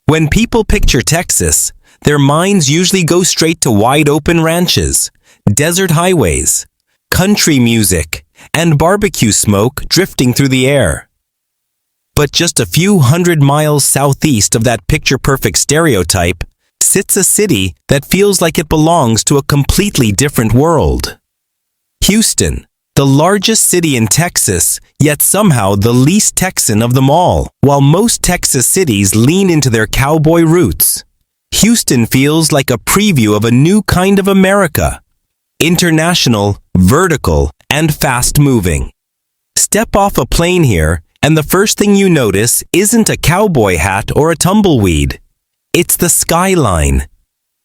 When people picture Texas, their minds usually go straight to wide-open ranches, desert highways, country music, and barbecue smoke drifting through the air. But just a few hundred miles southeast of that picture-perfect stereotype sits a city that feels like it belongs to a completely different world. Houston, the largest city in Texas, yet somehow the least Texan of them all. While most Texas cities lean into their cowboy roots, Houston feels like a preview of a new kind of America. International, vertical, and fast-moving. Step off a plane here, and the first thing you notice isn't a cowboy hat or a tumbleweed. It's the skyline.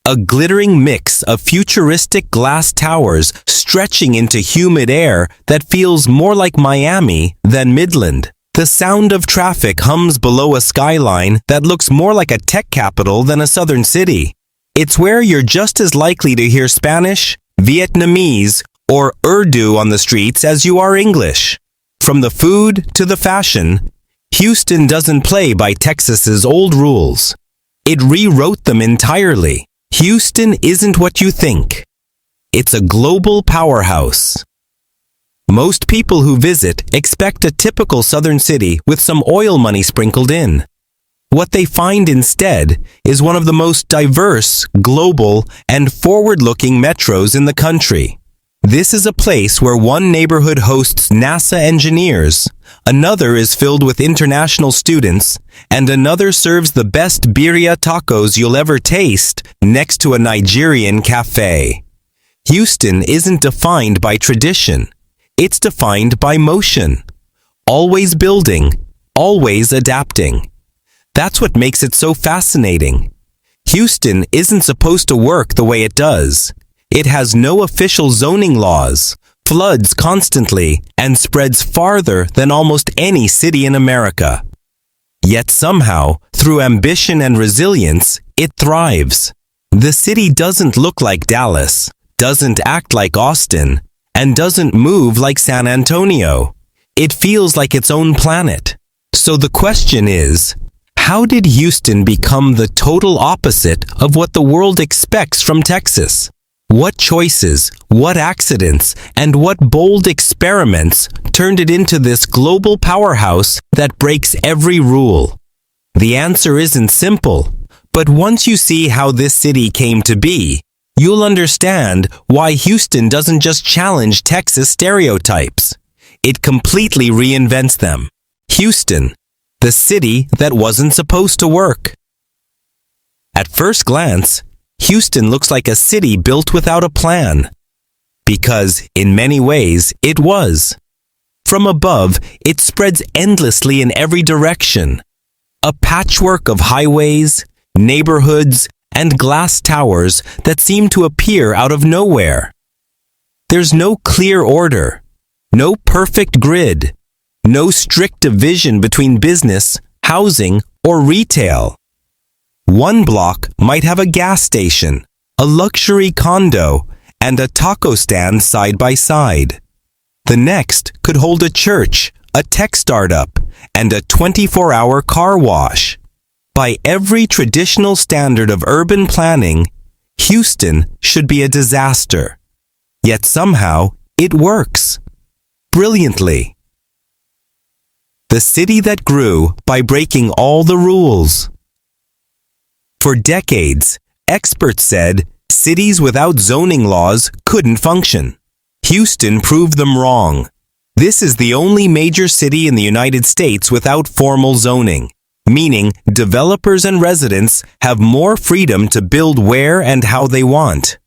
A glittering mix of futuristic glass towers stretching into humid air that feels more like Miami than Midland. The sound of traffic hums below a skyline that looks more like a tech capital than a southern city. It's where you're just as likely to hear Spanish, Vietnamese, or Urdu on the streets as you are English. From the food to the fashion, Houston doesn't play by Texas's old rules. It rewrote them entirely. Houston isn't what you think. It's a global powerhouse. Most people who visit expect a typical southern city with some oil money sprinkled in. What they find instead is one of the most diverse, global, and forward-looking metros in the country. This is a place where one neighborhood hosts NASA engineers, another is filled with international students, and another serves the best birria tacos you'll ever taste next to a Nigerian cafe. Houston isn't defined by tradition. It's defined by motion. Always building, always adapting. That's what makes it so fascinating. Houston isn't supposed to work the way it does. It has no official zoning laws, floods constantly, and spreads farther than almost any city in America. Yet somehow, through ambition and resilience, it thrives. The city doesn't look like Dallas, doesn't act like Austin, and doesn't move like San Antonio. It feels like its own planet. So the question is, how did Houston become the total opposite of what the world expects from Texas? What choices, what accidents, and what bold experiments turned it into this global powerhouse that breaks every rule? The answer isn't simple, but once you see how this city came to be, you'll understand why Houston doesn't just challenge Texas stereotypes. It completely reinvents them. Houston, the city that wasn't supposed to work. At first glance, Houston looks like a city built without a plan. Because, in many ways, it was. From above, it spreads endlessly in every direction. A patchwork of highways, neighborhoods, and glass towers that seem to appear out of nowhere. There's no clear order, no perfect grid, no strict division between business, housing, or retail. One block might have a gas station, a luxury condo, and a taco stand side by side. The next could hold a church, a tech startup, and a 24-hour car wash. By every traditional standard of urban planning, Houston should be a disaster. Yet somehow, it works. Brilliantly. The city that grew by breaking all the rules. For decades, experts said cities without zoning laws couldn't function. Houston proved them wrong. This is the only major city in the United States without formal zoning, meaning developers and residents have more freedom to build where and how they want.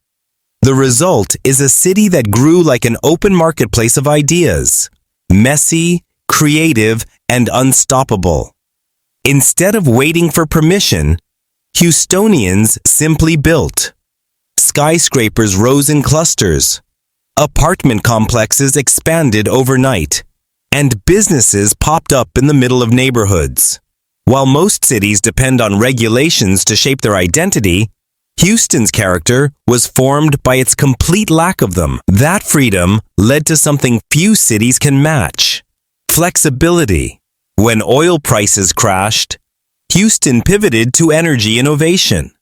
The result is a city that grew like an open marketplace of ideas, messy, creative, and unstoppable. Instead of waiting for permission, Houstonians simply built. Skyscrapers rose in clusters. Apartment complexes expanded overnight. And businesses popped up in the middle of neighborhoods. While most cities depend on regulations to shape their identity, Houston's character was formed by its complete lack of them. That freedom led to something few cities can match: flexibility. When oil prices crashed, Houston pivoted to energy innovation.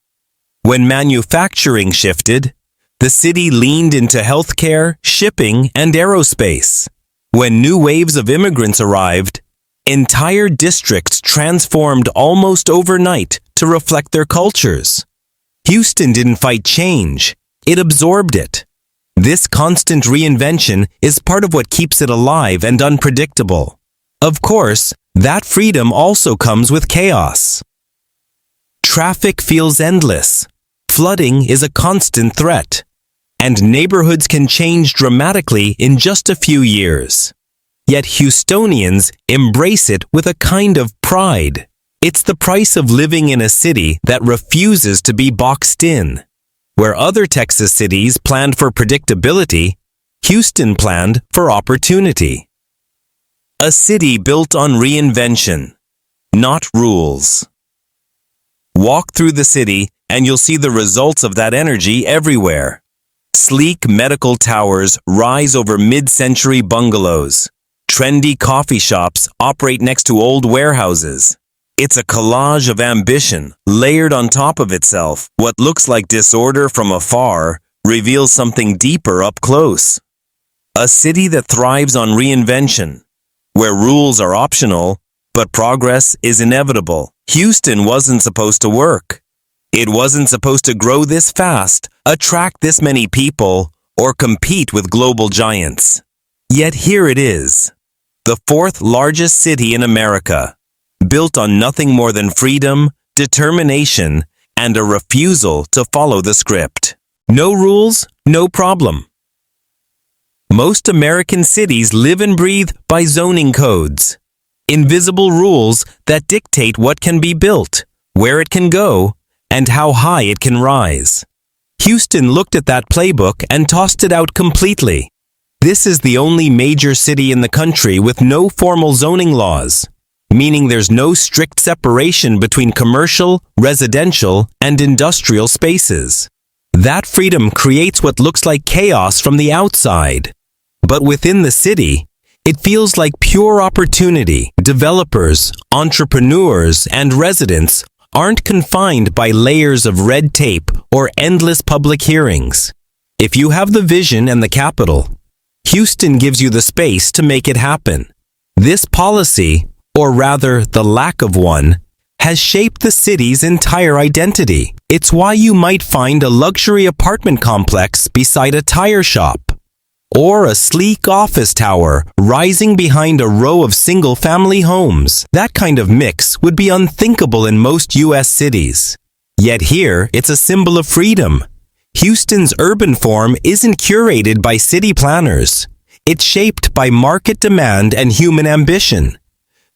When manufacturing shifted, the city leaned into healthcare, shipping, and aerospace. When new waves of immigrants arrived, entire districts transformed almost overnight to reflect their cultures. Houston didn't fight change, it absorbed it. This constant reinvention is part of what keeps it alive and unpredictable. Of course, that freedom also comes with chaos. Traffic feels endless. Flooding is a constant threat. And neighborhoods can change dramatically in just a few years. Yet Houstonians embrace it with a kind of pride. It's the price of living in a city that refuses to be boxed in. Where other Texas cities planned for predictability, Houston planned for opportunity. A city built on reinvention, not rules. Walk through the city and you'll see the results of that energy everywhere. Sleek medical towers rise over mid-century bungalows. Trendy coffee shops operate next to old warehouses. It's a collage of ambition layered on top of itself. What looks like disorder from afar reveals something deeper up close. A city that thrives on reinvention, where rules are optional, but progress is inevitable. Houston wasn't supposed to work. It wasn't supposed to grow this fast, attract this many people, or compete with global giants. Yet here it is, the fourth largest city in America, built on nothing more than freedom, determination, and a refusal to follow the script. No rules, no problem. Most American cities live and breathe by zoning codes, invisible rules that dictate what can be built, where it can go, and how high it can rise. Houston looked at that playbook and tossed it out completely. This is the only major city in the country with no formal zoning laws, meaning there's no strict separation between commercial, residential, and industrial spaces. That freedom creates what looks like chaos from the outside. But within the city, it feels like pure opportunity. Developers, entrepreneurs, and residents aren't confined by layers of red tape or endless public hearings. If you have the vision and the capital, Houston gives you the space to make it happen. This policy, or rather the lack of one, has shaped the city's entire identity. It's why you might find a luxury apartment complex beside a tire shop, or a sleek office tower rising behind a row of single-family homes. That kind of mix would be unthinkable in most U.S. cities. Yet here, it's a symbol of freedom. Houston's urban form isn't curated by city planners. It's shaped by market demand and human ambition.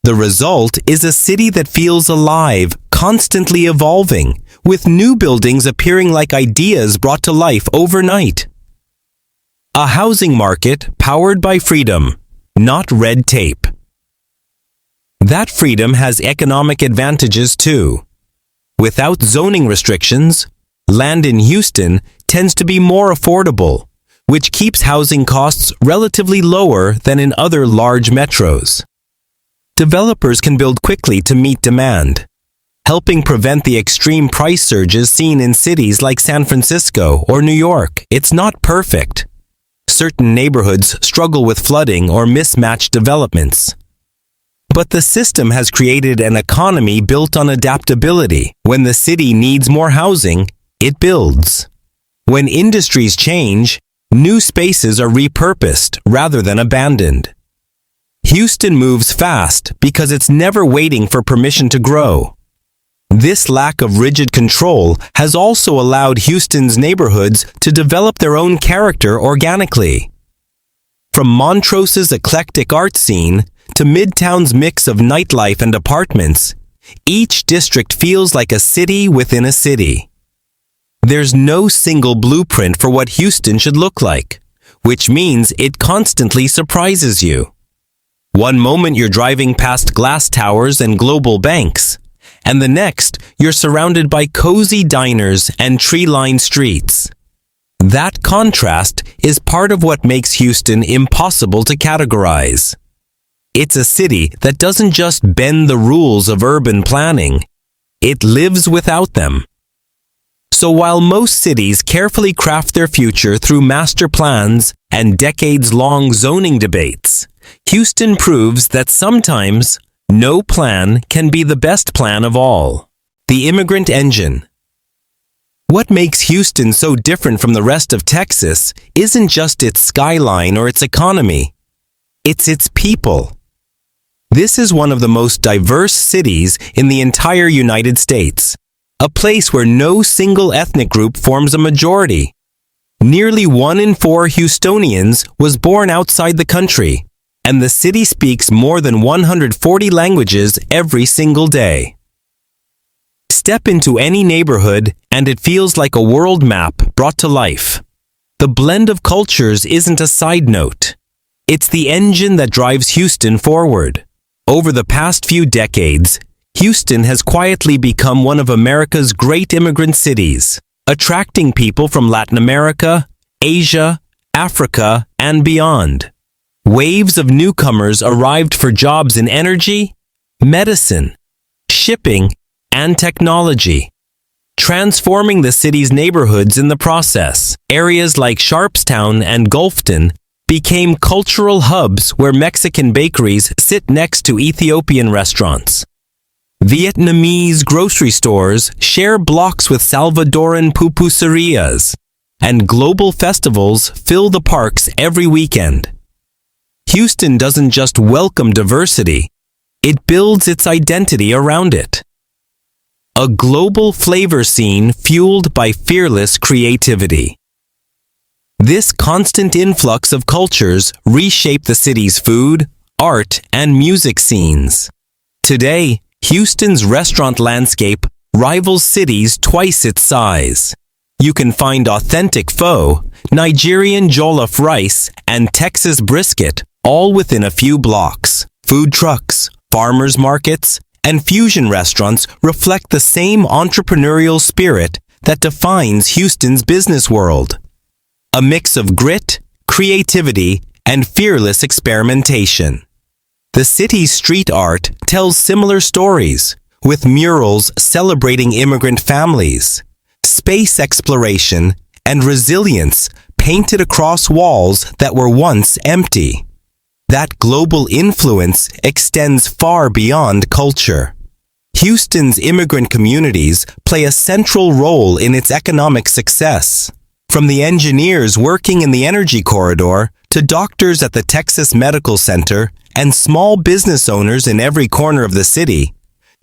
The result is a city that feels alive, constantly evolving, with new buildings appearing like ideas brought to life overnight. A housing market powered by freedom, not red tape. That freedom has economic advantages too. Without zoning restrictions, land in Houston tends to be more affordable, which keeps housing costs relatively lower than in other large metros. Developers can build quickly to meet demand, helping prevent the extreme price surges seen in cities like San Francisco or New York. It's not perfect. Certain neighborhoods struggle with flooding or mismatched developments. But the system has created an economy built on adaptability. When the city needs more housing, it builds. When industries change, new spaces are repurposed rather than abandoned. Houston moves fast because it's never waiting for permission to grow. This lack of rigid control has also allowed Houston's neighborhoods to develop their own character organically. From Montrose's eclectic art scene to Midtown's mix of nightlife and apartments, each district feels like a city within a city. There's no single blueprint for what Houston should look like, which means it constantly surprises you. One moment you're driving past glass towers and global banks, and the next you're surrounded by cozy diners and tree-lined streets. That contrast is part of what makes Houston impossible to categorize. It's a city that doesn't just bend the rules of urban planning, It lives without them. So while most cities carefully craft their future through master plans and decades-long zoning debates, Houston proves that sometimes no plan can be the best plan of all. The immigrant engine. What makes Houston so different from the rest of Texas isn't just its skyline or its economy. It's its people. This is one of the most diverse cities in the entire United States, a place where no single ethnic group forms a majority. Nearly 1 in 4 Houstonians was born outside the country, and the city speaks more than 140 languages every single day. Step into any neighborhood and it feels like a world map brought to life. The blend of cultures isn't a side note. It's the engine that drives Houston forward. Over the past few decades, Houston has quietly become one of America's great immigrant cities, attracting people from Latin America, Asia, Africa, and beyond. Waves of newcomers arrived for jobs in energy, medicine, shipping, and technology, transforming the city's neighborhoods in the process. Areas like Sharpstown and Gulfton became cultural hubs where Mexican bakeries sit next to Ethiopian restaurants. Vietnamese grocery stores share blocks with Salvadoran pupuserias, and global festivals fill the parks every weekend. Houston doesn't just welcome diversity, it builds its identity around it. A global flavor scene fueled by fearless creativity. This constant influx of cultures reshape the city's food, art, and music scenes. Today, Houston's restaurant landscape rivals cities twice its size. You can find authentic pho, Nigerian jollof rice, and Texas brisket all within a few blocks. Food trucks, farmers markets, and fusion restaurants reflect the same entrepreneurial spirit that defines Houston's business world. A mix of grit, creativity, and fearless experimentation. The city's street art tells similar stories, with murals celebrating immigrant families, space exploration, and resilience painted across walls that were once empty. That global influence extends far beyond culture. Houston's immigrant communities play a central role in its economic success. From the engineers working in the energy corridor to doctors at the Texas Medical Center and small business owners in every corner of the city,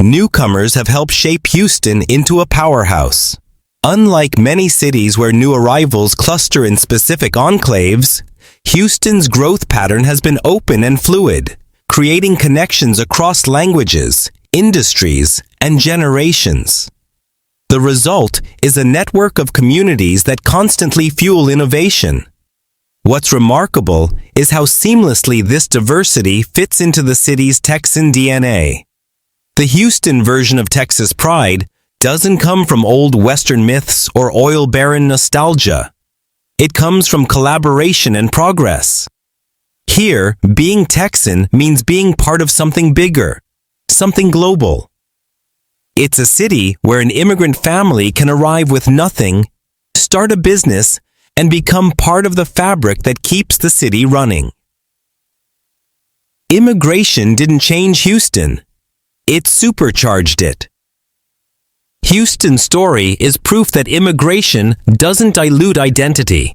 newcomers have helped shape Houston into a powerhouse. Unlike many cities where new arrivals cluster in specific enclaves, Houston's growth pattern has been open and fluid, creating connections across languages, industries, and generations. The result is a network of communities that constantly fuel innovation. What's remarkable is how seamlessly this diversity fits into the city's Texan DNA. The Houston version of Texas pride doesn't come from old Western myths or oil baron nostalgia. It comes from collaboration and progress. Here, being Texan means being part of something bigger, something global. It's a city where an immigrant family can arrive with nothing, start a business, and become part of the fabric that keeps the city running. Immigration didn't change Houston. It supercharged it. Houston's story is proof that immigration doesn't dilute identity.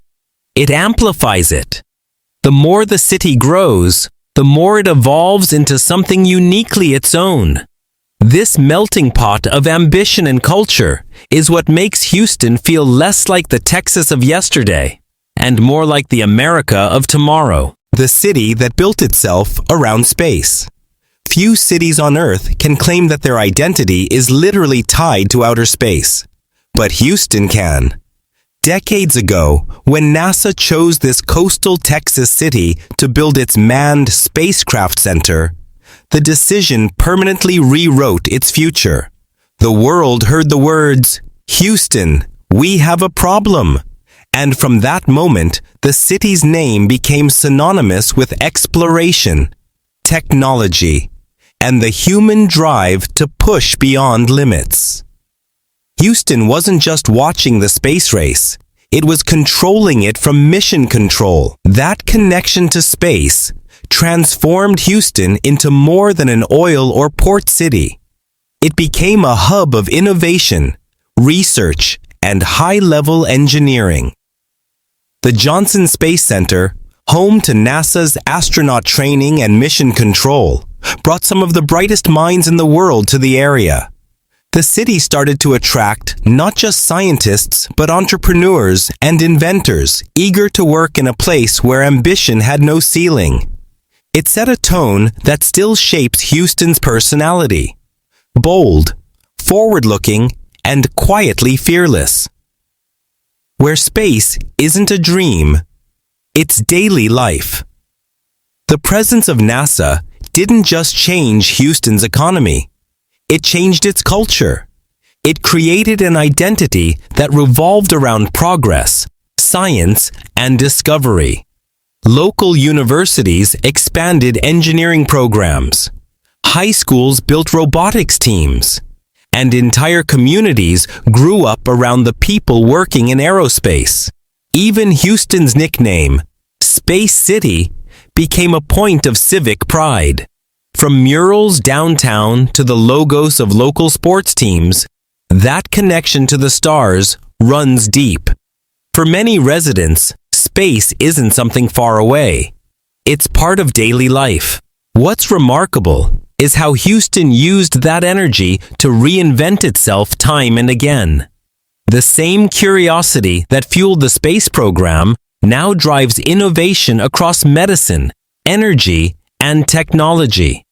It amplifies it. The more the city grows, the more it evolves into something uniquely its own. This melting pot of ambition and culture is what makes Houston feel less like the Texas of yesterday and more like the America of tomorrow, the city that built itself around space. Few cities on Earth can claim that their identity is literally tied to outer space, but Houston can. Decades ago, when NASA chose this coastal Texas city to build its manned spacecraft center, the decision permanently rewrote its future. The world heard the words, "Houston, we have a problem." And from that moment, the city's name became synonymous with exploration, technology, and the human drive to push beyond limits. Houston wasn't just watching the space race. It was controlling it from mission control. That connection to space transformed Houston into more than an oil or port city. It became a hub of innovation, research, and high-level engineering. The Johnson Space Center, home to NASA's astronaut training and mission control, brought some of the brightest minds in the world to the area. The city started to attract not just scientists, but entrepreneurs and inventors eager to work in a place where ambition had no ceiling. It set a tone that still shapes Houston's personality. Bold, forward-looking, and quietly fearless. Where space isn't a dream, it's daily life. The presence of NASA didn't just change Houston's economy. It changed its culture. It created an identity that revolved around progress, science, and discovery. Local universities expanded engineering programs. High schools built robotics teams. And entire communities grew up around the people working in aerospace. Even Houston's nickname, Space City, became a point of civic pride. From murals downtown to the logos of local sports teams, that connection to the stars runs deep. For many residents, space isn't something far away. It's part of daily life. What's remarkable is how Houston used that energy to reinvent itself time and again. The same curiosity that fueled the space program now drives innovation across medicine, energy, and technology.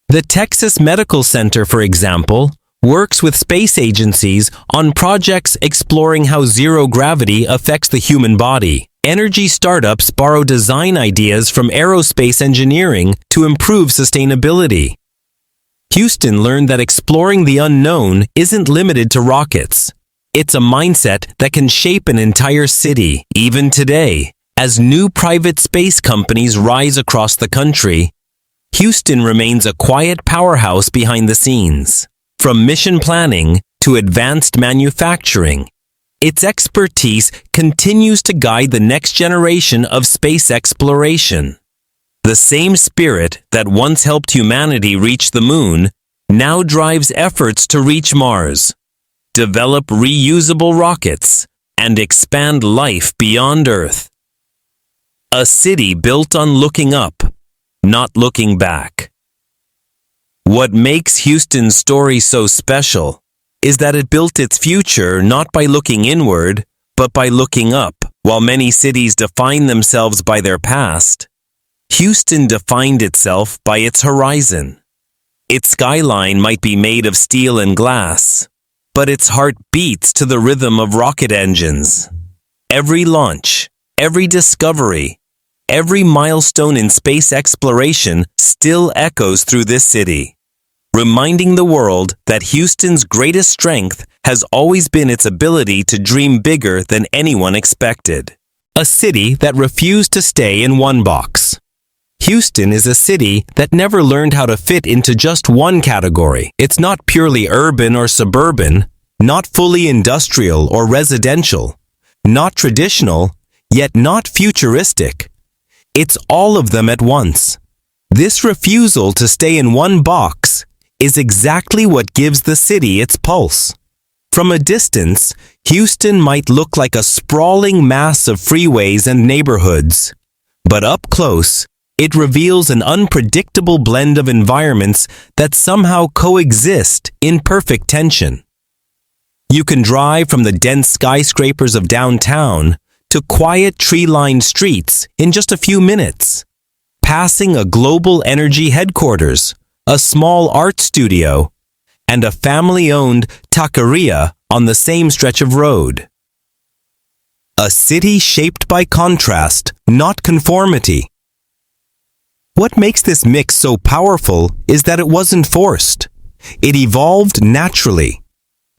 The Texas Medical Center, for example, works with space agencies on projects exploring how zero gravity affects the human body. Energy startups borrow design ideas from aerospace engineering to improve sustainability. Houston learned that exploring the unknown isn't limited to rockets. It's a mindset that can shape an entire city. Even today, as new private space companies rise across the country, Houston remains a quiet powerhouse behind the scenes. From mission planning to advanced manufacturing, its expertise continues to guide the next generation of space exploration. The same spirit that once helped humanity reach the moon now drives efforts to reach Mars, develop reusable rockets, and expand life beyond Earth. A city built on looking up, not looking back. What makes Houston's story so special is that it built its future not by looking inward, but by looking up. While many cities define themselves by their past, Houston defined itself by its horizon. Its skyline might be made of steel and glass, but its heart beats to the rhythm of rocket engines. Every launch, every discovery, every milestone in space exploration still echoes through this city, reminding the world that Houston's greatest strength has always been its ability to dream bigger than anyone expected. A city that refused to stay in one box. Houston is a city that never learned how to fit into just one category. It's not purely urban or suburban, not fully industrial or residential, not traditional, yet not futuristic. It's all of them at once. This refusal to stay in one box is exactly what gives the city its pulse. From a distance, Houston might look like a sprawling mass of freeways and neighborhoods. But up close, it reveals an unpredictable blend of environments that somehow coexist in perfect tension. You can drive from the dense skyscrapers of downtown to quiet tree-lined streets in just a few minutes, passing a global energy headquarters, a small art studio, and a family-owned taqueria on the same stretch of road. A city shaped by contrast, not conformity. What makes this mix so powerful is that it wasn't forced. It evolved naturally.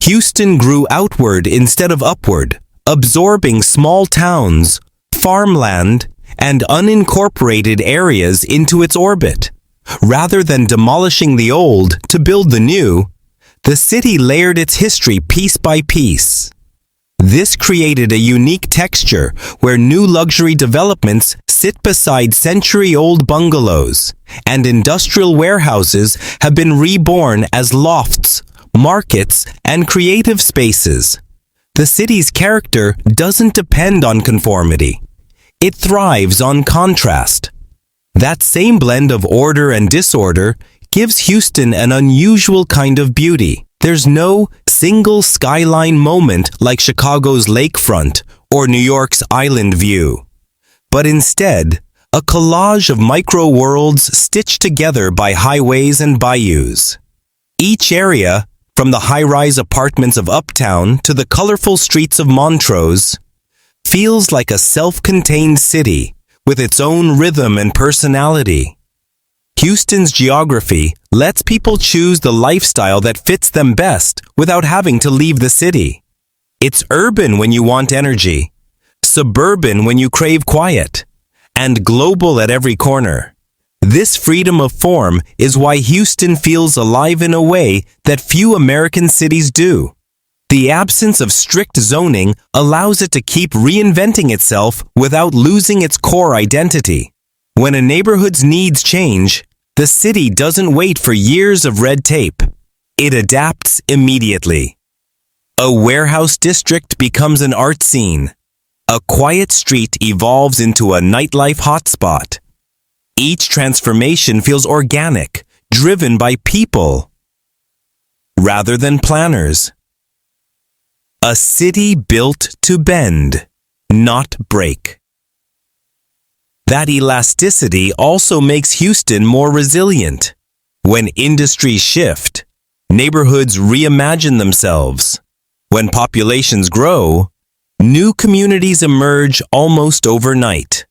Houston grew outward instead of upward, absorbing small towns, farmland, and unincorporated areas into its orbit. Rather than demolishing the old to build the new, the city layered its history piece by piece. This created a unique texture where new luxury developments sit beside century-old bungalows, and industrial warehouses have been reborn as lofts, markets, and creative spaces. The city's character doesn't depend on conformity. It thrives on contrast. That same blend of order and disorder gives Houston an unusual kind of beauty. There's no single skyline moment like Chicago's lakefront or New York's island view, but instead, a collage of micro-worlds stitched together by highways and bayous. Each area, from the high-rise apartments of Uptown to the colorful streets of Montrose, feels like a self-contained city with its own rhythm and personality. Houston's geography lets people choose the lifestyle that fits them best without having to leave the city. It's urban when you want energy, suburban when you crave quiet, and global at every corner. This freedom of form is why Houston feels alive in a way that few American cities do. The absence of strict zoning allows it to keep reinventing itself without losing its core identity. When a neighborhood's needs change, the city doesn't wait for years of red tape. It adapts immediately. A warehouse district becomes an art scene. A quiet street evolves into a nightlife hotspot. Each transformation feels organic, driven by people, rather than planners. A city built to bend, not break. That elasticity also makes Houston more resilient. When industries shift, neighborhoods reimagine themselves. When populations grow, new communities emerge almost overnight.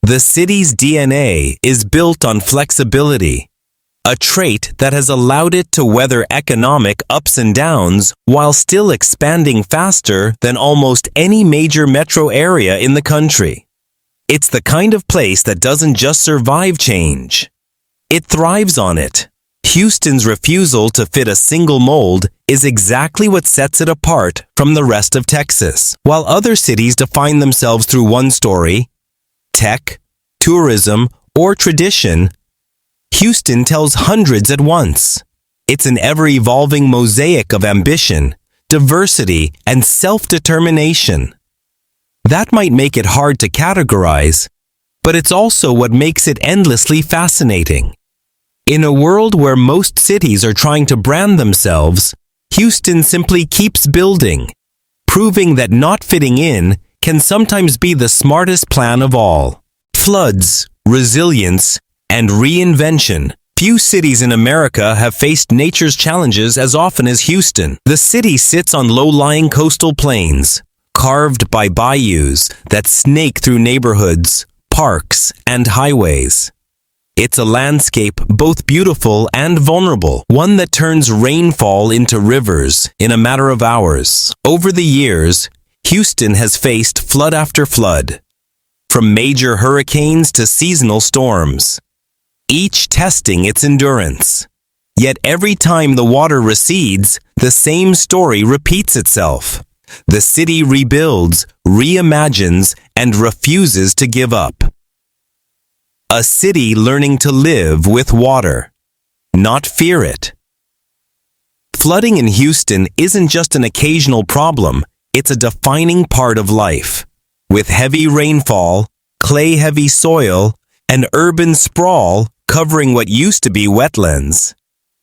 The city's DNA is built on flexibility, a trait that has allowed it to weather economic ups and downs while still expanding faster than almost any major metro area in the country. It's the kind of place that doesn't just survive change. It thrives on it. Houston's refusal to fit a single mold is exactly what sets it apart from the rest of Texas. While other cities define themselves through one story, tech, tourism, or tradition, Houston tells hundreds at once. It's an ever-evolving mosaic of ambition, diversity, and self-determination. That might make it hard to categorize, but it's also what makes it endlessly fascinating. In a world where most cities are trying to brand themselves, Houston simply keeps building, proving that not fitting in can sometimes be the smartest plan of all. Floods, resilience, and reinvention. Few cities in America have faced nature's challenges as often as Houston. The city sits on low-lying coastal plains, carved by bayous that snake through neighborhoods, parks, and highways. It's a landscape both beautiful and vulnerable, one that turns rainfall into rivers in a matter of hours. Over the years, Houston has faced flood after flood, from major hurricanes to seasonal storms, each testing its endurance. Yet every time the water recedes, the same story repeats itself. The city rebuilds, reimagines, and refuses to give up. A city learning to live with water, not fear it. Flooding in Houston isn't just an occasional problem, it's a defining part of life. With heavy rainfall, clay-heavy soil, and urban sprawl covering what used to be wetlands,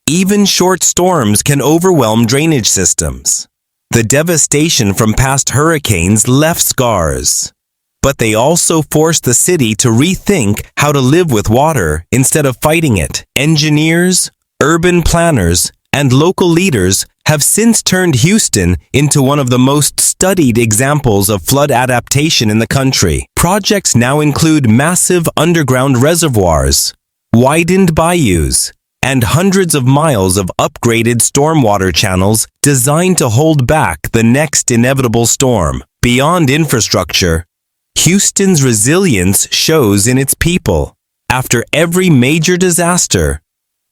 even short storms can overwhelm drainage systems. The devastation from past hurricanes left scars, but they also forced the city to rethink how to live with water instead of fighting it. Engineers, urban planners, and local leaders have since turned Houston into one of the most studied examples of flood adaptation in the country. Projects now include massive underground reservoirs, widened bayous, and hundreds of miles of upgraded stormwater channels designed to hold back the next inevitable storm. Beyond infrastructure, Houston's resilience shows in its people. After every major disaster,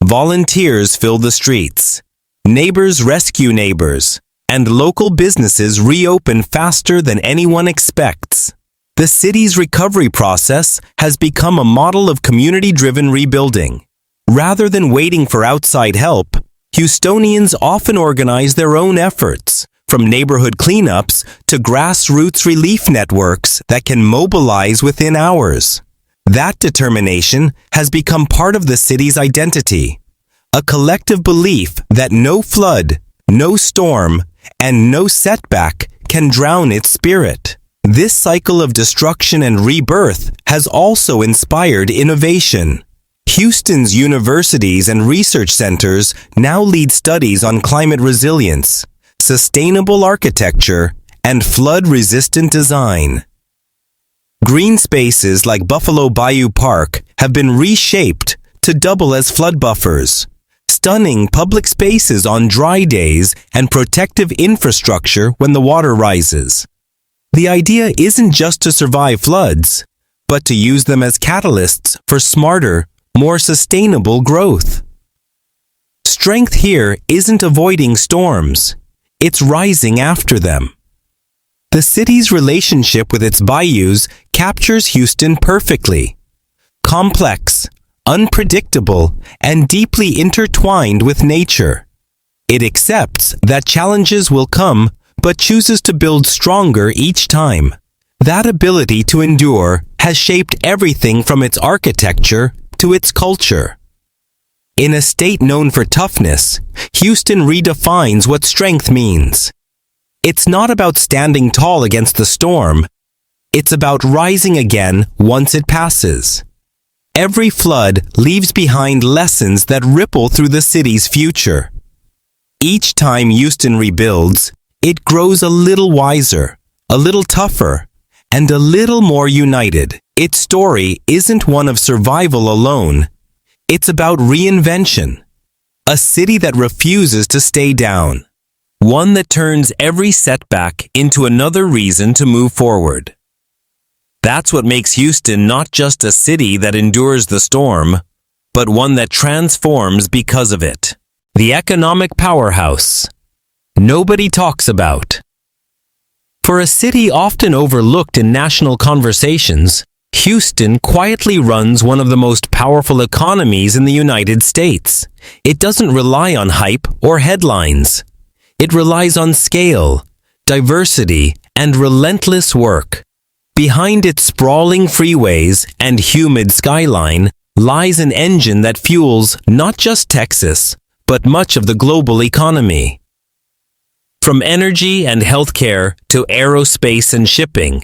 volunteers fill the streets, neighbors rescue neighbors, and local businesses reopen faster than anyone expects. The city's recovery process has become a model of community-driven rebuilding. Rather than waiting for outside help, Houstonians often organize their own efforts, from neighborhood cleanups to grassroots relief networks that can mobilize within hours. That determination has become part of the city's identity, a collective belief that no flood, no storm, and no setback can drown its spirit. This cycle of destruction and rebirth has also inspired innovation. Houston's universities and research centers now lead studies on climate resilience, sustainable architecture, and flood-resistant design. Green spaces like Buffalo Bayou Park have been reshaped to double as flood buffers, stunning public spaces on dry days and protective infrastructure when the water rises. The idea isn't just to survive floods, but to use them as catalysts for smarter, more sustainable growth. Strength here isn't avoiding storms, it's rising after them. The city's relationship with its bayous captures Houston perfectly. Complex, unpredictable, and deeply intertwined with nature. It accepts that challenges will come, but chooses to build stronger each time. That ability to endure has shaped everything from its architecture to its culture. In a state known for toughness, Houston redefines what strength means. It's not about standing tall against the storm. It's about rising again once it passes. Every flood leaves behind lessons that ripple through the city's future. Each time Houston rebuilds, it grows a little wiser, a little tougher, and a little more united. Its story isn't one of survival alone. It's about reinvention. A city that refuses to stay down. One that turns every setback into another reason to move forward. That's what makes Houston not just a city that endures the storm, but one that transforms because of it. The economic powerhouse nobody talks about. For a city often overlooked in national conversations, Houston quietly runs one of the most powerful economies in the United States. It doesn't rely on hype or headlines. It relies on scale, diversity, and relentless work. Behind its sprawling freeways and humid skyline lies an engine that fuels not just Texas, but much of the global economy. From energy and healthcare to aerospace and shipping,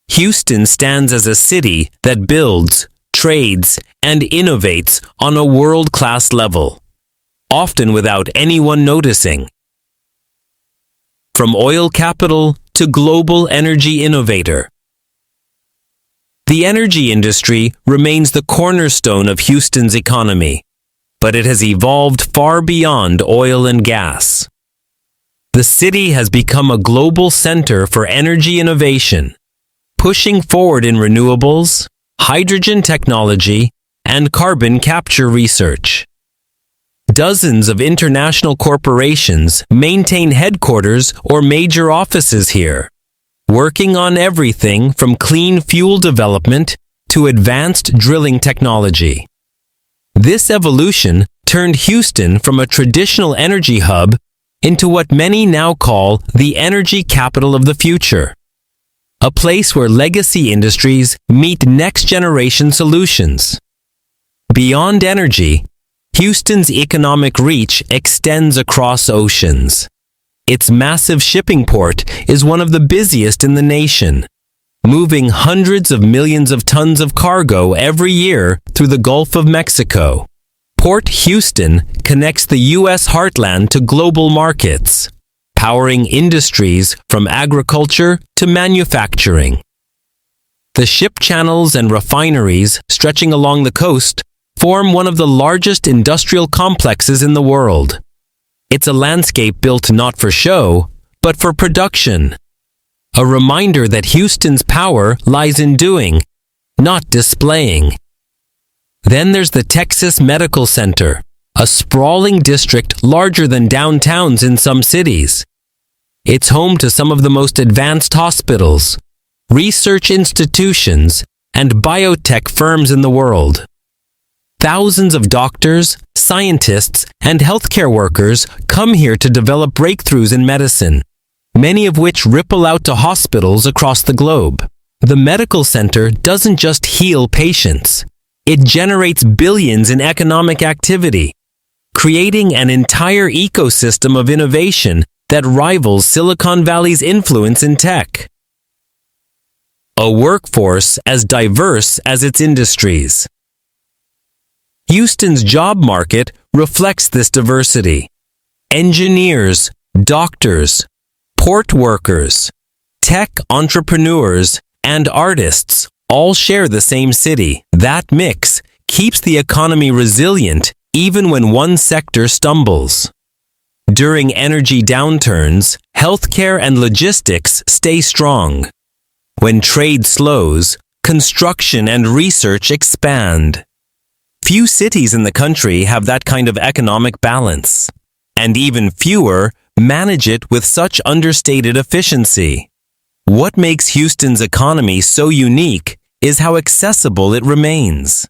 Houston stands as a city that builds, trades, and innovates on a world-class level, often without anyone noticing. From oil capital to global energy innovator, the energy industry remains the cornerstone of Houston's economy, but it has evolved far beyond oil and gas. The city has become a global center for energy innovation, pushing forward in renewables, hydrogen technology, and carbon capture research. Dozens of international corporations maintain headquarters or major offices here, working on everything from clean fuel development to advanced drilling technology. This evolution turned Houston from a traditional energy hub into what many now call the energy capital of the future. A place where legacy industries meet next-generation solutions. Beyond energy, Houston's economic reach extends across oceans. Its massive shipping port is one of the busiest in the nation, moving hundreds of millions of tons of cargo every year through the Gulf of Mexico. Port Houston connects the U.S. heartland to global markets, powering industries from agriculture to manufacturing. The ship channels and refineries stretching along the coast form one of the largest industrial complexes in the world. It's a landscape built not for show, but for production. A reminder that Houston's power lies in doing, not displaying. Then there's the Texas Medical Center, a sprawling district larger than downtowns in some cities. It's home to some of the most advanced hospitals, research institutions, and biotech firms in the world. Thousands of doctors, scientists, and healthcare workers come here to develop breakthroughs in medicine, many of which ripple out to hospitals across the globe. The medical center doesn't just heal patients. It generates billions in economic activity, creating an entire ecosystem of innovation that rivals Silicon Valley's influence in tech. A workforce as diverse as its industries. Houston's job market reflects this diversity. Engineers, doctors, port workers, tech entrepreneurs, and artists all share the same city. That mix keeps the economy resilient even when one sector stumbles. During energy downturns, healthcare and logistics stay strong. When trade slows, construction and research expand. Few cities in the country have that kind of economic balance, and even fewer manage it with such understated efficiency. What makes Houston's economy so unique is how accessible it remains.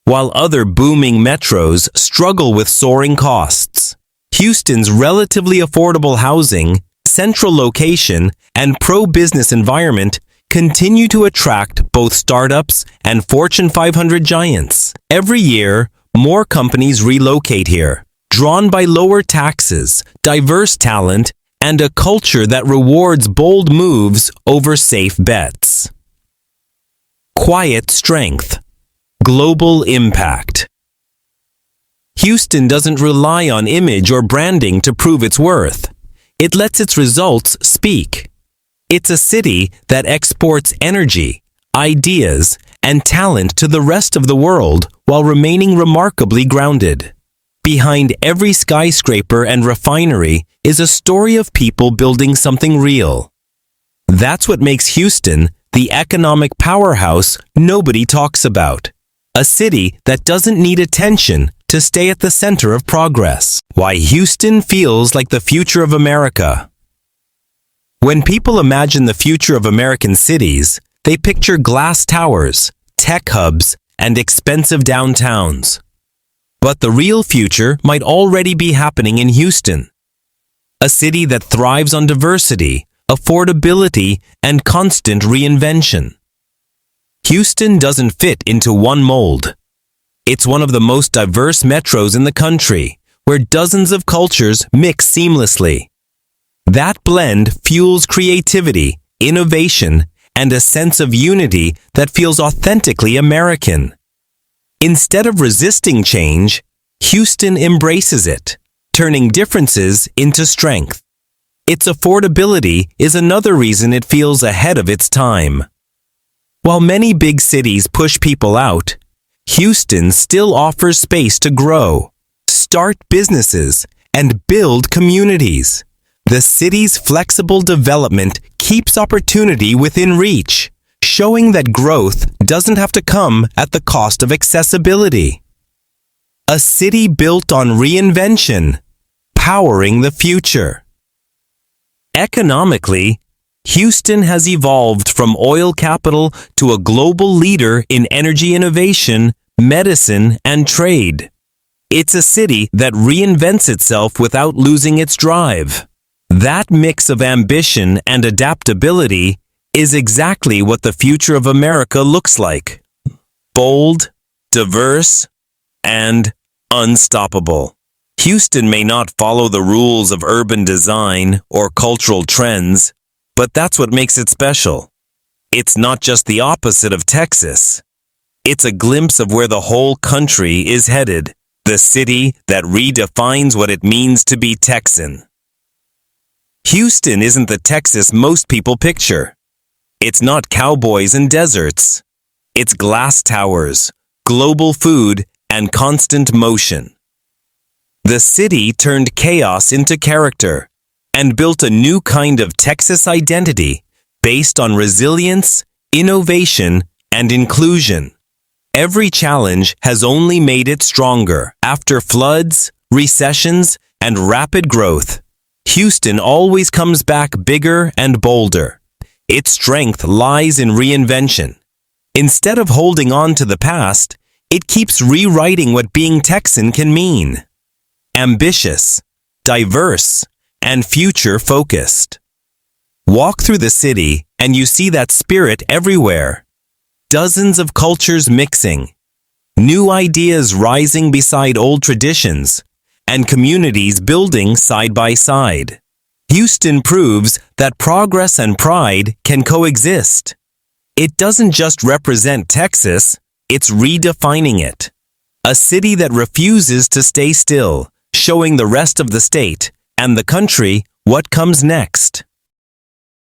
While other booming metros struggle with soaring costs, Houston's relatively affordable housing, central location, and pro-business environment continue to attract both startups and Fortune 500 giants. Every year, more companies relocate here, drawn by lower taxes, diverse talent, and a culture that rewards bold moves over safe bets. Quiet strength. Global impact. Houston doesn't rely on image or branding to prove its worth. It lets its results speak. It's a city that exports energy, ideas, and talent to the rest of the world while remaining remarkably grounded. Behind every skyscraper and refinery is a story of people building something real. That's what makes Houston the economic powerhouse nobody talks about. A city that doesn't need attention to stay at the center of progress. Why Houston feels like the future of America. When people imagine the future of American cities, they picture glass towers, tech hubs, and expensive downtowns. But the real future might already be happening in Houston. A city that thrives on diversity, affordability, and constant reinvention. Houston doesn't fit into one mold. It's one of the most diverse metros in the country, where dozens of cultures mix seamlessly. That blend fuels creativity, innovation, and a sense of unity that feels authentically American. Instead of resisting change, Houston embraces it, turning differences into strength. Its affordability is another reason it feels ahead of its time. While many big cities push people out, Houston still offers space to grow, start businesses, and build communities. The city's flexible development keeps opportunity within reach, showing that growth doesn't have to come at the cost of accessibility. A city built on reinvention, powering the future. Economically, Houston has evolved from oil capital to a global leader in energy innovation, medicine, and trade. It's a city that reinvents itself without losing its drive. That mix of ambition and adaptability is exactly what the future of America looks like. Bold, diverse, and unstoppable. Houston may not follow the rules of urban design or cultural trends, but that's what makes it special. It's not just the opposite of Texas. It's a glimpse of where the whole country is headed, the city that redefines what it means to be Texan. Houston isn't the Texas most people picture. It's not cowboys and deserts. It's glass towers, global food, and constant motion. The city turned chaos into character and built a new kind of Texas identity based on resilience, innovation, and inclusion. Every challenge has only made it stronger. After floods, recessions, and rapid growth, Houston always comes back bigger and bolder. Its strength lies in reinvention. Instead of holding on to the past, it keeps rewriting what being Texan can mean. Ambitious, diverse, and future-focused. Walk through the city and you see that spirit everywhere. Dozens of cultures mixing, new ideas rising beside old traditions, and communities building side by side. Houston proves that progress and pride can coexist. It doesn't just represent Texas, it's redefining it. A city that refuses to stay still, showing the rest of the state and the country what comes next.